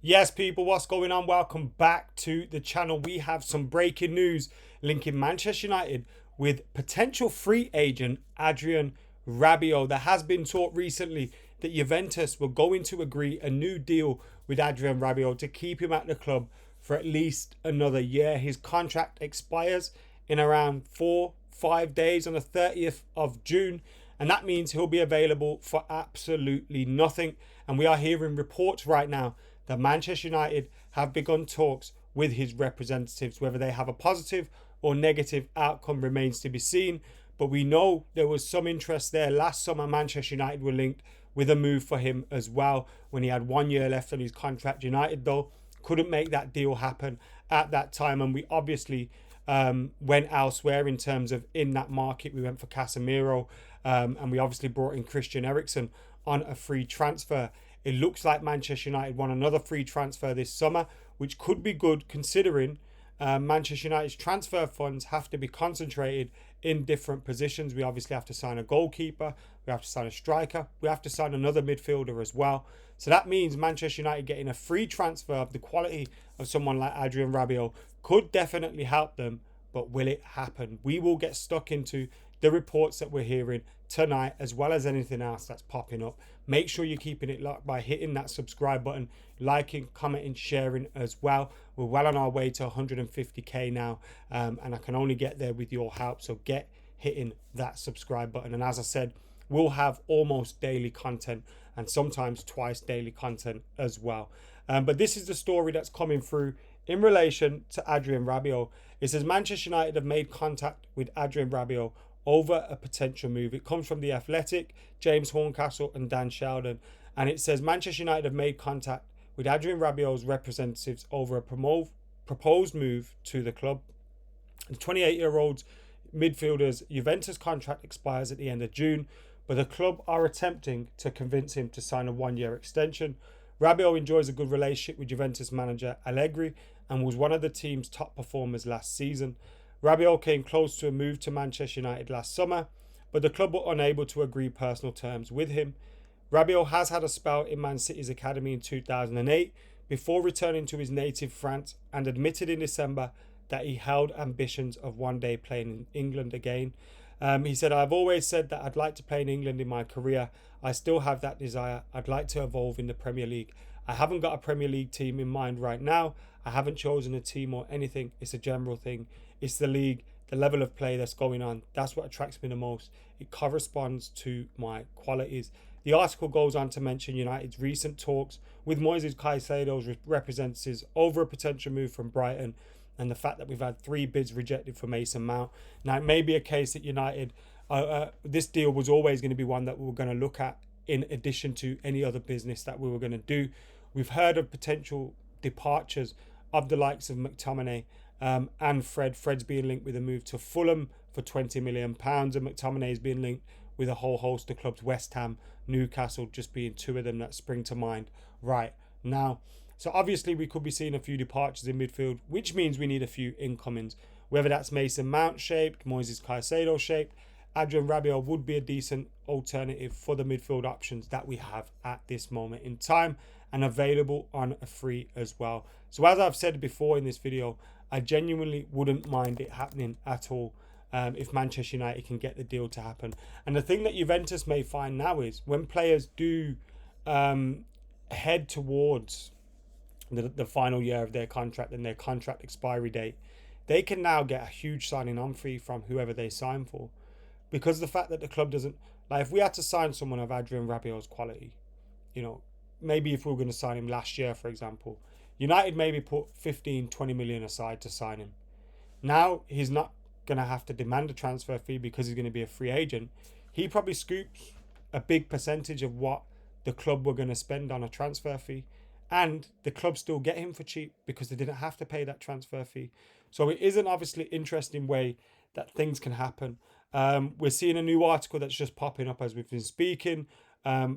Yes, people, what's going on? Welcome back to the channel. We have some breaking news linking Manchester United with potential free agent Adrien Rabiot. There has been talk recently that Juventus were going to agree a new deal with Adrien Rabiot to keep him at the club for at least another year. His contract expires in around 4-5 days on the 30th of June. And that means he'll be available for absolutely nothing. And we are hearing reports right now that Manchester United have begun talks with his representatives. Whether they have a positive or negative outcome remains to be seen. But we know there was some interest there. Last summer, Manchester United were linked with a move for him as well when he had 1 year left on his contract. United, though, couldn't make that deal happen at that time. And we obviously went elsewhere in terms of in that market. We went for Casemiro and we obviously brought in Christian Eriksen on a free transfer. It looks like Manchester United want another free transfer this summer, which could be good considering Manchester United's transfer funds have to be concentrated in different positions. We obviously have to sign a goalkeeper, we have to sign a striker, we have to sign another midfielder as well. So that means Manchester United getting a free transfer of the quality of someone like Adrien Rabiot could definitely help them, but will it happen? We will get stuck into the reports that we're hearing tonight, as well as anything else that's popping up. Make sure you're keeping it locked by hitting that subscribe button, liking, commenting, sharing as well. We're well on our way to 150k now, and I can only get there with your help. So get hitting that subscribe button. And as I said, we'll have almost daily content and sometimes twice daily content as well. But this is the story that's coming through in relation to Adrien Rabiot. It says Manchester United have made contact with Adrien Rabiot over a potential move. It comes from The Athletic, James Horncastle and Dan Sheldon. And it says Manchester United have made contact with Adrien Rabiot's representatives over a proposed move to the club. The 28-year-old midfielder's Juventus contract expires at the end of June, but the club are attempting to convince him to sign a 1-year extension. Rabiot enjoys a good relationship with Juventus manager Allegri and was one of the team's top performers last season. Rabiot came close to a move to Manchester United last summer, but the club were unable to agree personal terms with him. Rabiot has had a spell in Man City's academy in 2008 before returning to his native France, and admitted in December that he held ambitions of one day playing in England again. He said, "I've always said that I'd like to play in England in my career. I still have that desire. I'd like to evolve in the Premier League. I haven't got a Premier League team in mind right now. I haven't chosen a team or anything. It's a general thing. It's the league, the level of play that's going on. That's what attracts me the most. It corresponds to my qualities." The article goes on to mention United's recent talks with Moises Caicedo's representatives over a potential move from Brighton, and the fact that we've had 3 bids rejected for Mason Mount. Now, it may be a case that United, this deal was always going to be one that we were going to look at in addition to any other business that we were going to do. We've heard of potential departures of the likes of McTominay and Fred. Fred's being linked with a move to Fulham for £20 million, and McTominay is being linked with a whole host of clubs, West Ham, Newcastle, just being 2 of them that spring to mind right now. So obviously we could be seeing a few departures in midfield, which means we need a few incomings. Whether that's Mason Mount shaped, Moises Caicedo shaped, Adrien Rabiot would be a decent alternative for the midfield options that we have at this moment in time, and available on a free as well. So as I've said before in this video, I genuinely wouldn't mind it happening at all if Manchester United can get the deal to happen. And the thing that Juventus may find now is when players do head towards the final year of their contract and their contract expiry date, they can now get a huge signing on fee from whoever they sign for, because the fact that the club doesn't, like, if we had to sign someone of Adrien Rabiot's quality, you know, maybe if we were going to sign him last year, for example, United maybe put 15-20 million aside to sign him. Now he's not going to have to demand a transfer fee because he's going to be a free agent. He probably scoops a big percentage of what the club were going to spend on a transfer fee, and the club still get him for cheap because they didn't have to pay that transfer fee. So it is an obviously interesting way that things can happen. We're seeing a new article that's just popping up as we've been speaking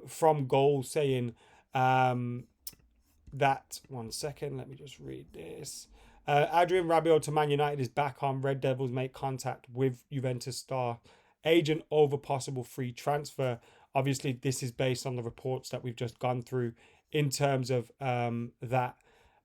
from Goal, saying that, one second, let me just read this. Adrien Rabiot to Man United is back on. Red Devils make contact with Juventus star agent over possible free transfer. Obviously, this is based on the reports that we've just gone through in terms of that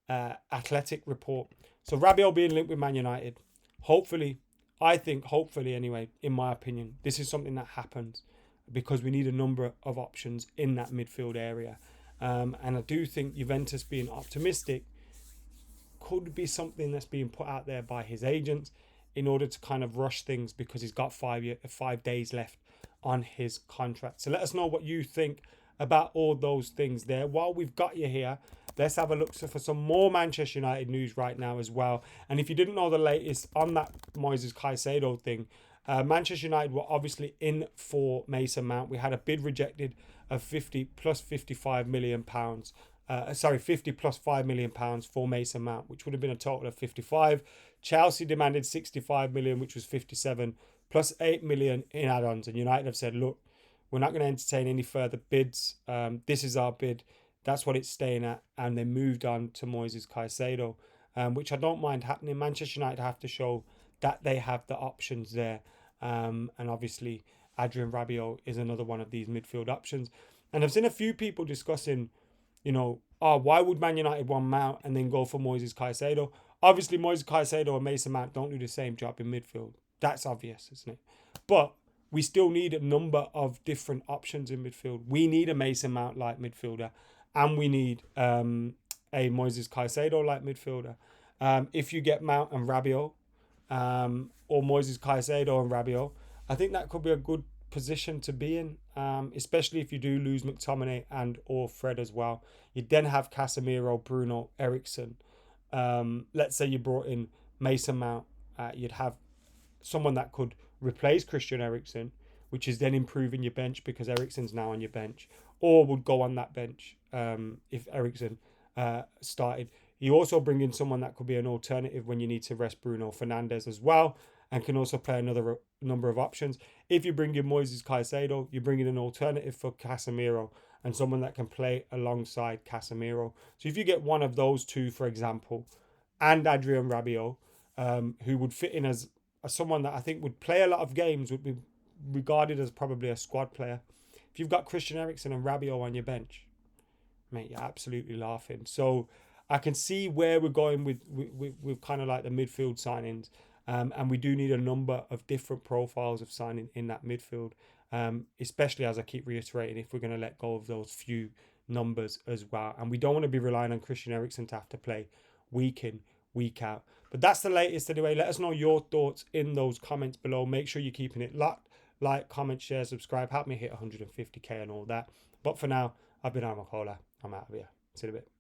athletic report. So Rabiot being linked with Man United. Hopefully, hopefully anyway, in my opinion, this is something that happens because we need a number of options in that midfield area. And I do think Juventus being optimistic could be something that's being put out there by his agents in order to kind of rush things because he's got 5 days left on his contract. So let us know what you think about all those things there. While we've got you here, let's have a look for some more Manchester United news right now as well. And if you didn't know the latest on that Moises Caicedo thing, Manchester United were obviously in for Mason Mount. We had a bid rejected of 50 plus 55 million pounds. 50 plus 5 million pounds for Mason Mount, which would have been a total of 55. Chelsea demanded 65 million, which was 57, plus 8 million in add-ons. And United have said, look, we're not going to entertain any further bids. This is our bid. That's what it's staying at. And they moved on to Moises Caicedo, which I don't mind happening. Manchester United have to show that they have the options there. And obviously, Adrien Rabiot is another one of these midfield options. And I've seen a few people discussing, why would Man United want Mount and then go for Moises Caicedo? Obviously, Moises Caicedo and Mason Mount don't do the same job in midfield. That's obvious, isn't it? But we still need a number of different options in midfield. We need a Mason Mount-like midfielder, and we need a Moises Caicedo-like midfielder. If you get Mount and Rabiot, or Moises Caicedo and Rabiot, I think that could be a good position to be in, especially if you do lose McTominay and or Fred as well. You'd then have Casemiro, Bruno, Eriksen. Let's say you brought in Mason Mount, you'd have someone that could replace Christian Eriksen, which is then improving your bench because Eriksen's now on your bench, or would go on that bench if Eriksen started. You also bring in someone that could be an alternative when you need to rest Bruno Fernandes as well, and can also play another number of options. If you bring in Moises Caicedo, you bring in an alternative for Casemiro and someone that can play alongside Casemiro. So if you get one of those two, for example, and Adrien Rabiot, who would fit in as someone that I think would play a lot of games, would be regarded as probably a squad player. If you've got Christian Eriksen and Rabiot on your bench, mate, you're absolutely laughing. So I can see where we're going with kind of like the midfield signings. And we do need a number of different profiles of signing in that midfield, especially as I keep reiterating, if we're going to let go of those few numbers as well. And we don't want to be relying on Christian Eriksen to have to play week in, week out. But that's the latest anyway. Let us know your thoughts in those comments below. Make sure you're keeping it locked. Like, comment, share, subscribe. Help me hit 150k and all that. But for now, I've been AdamMcKola. I'm out of here. See you in a bit.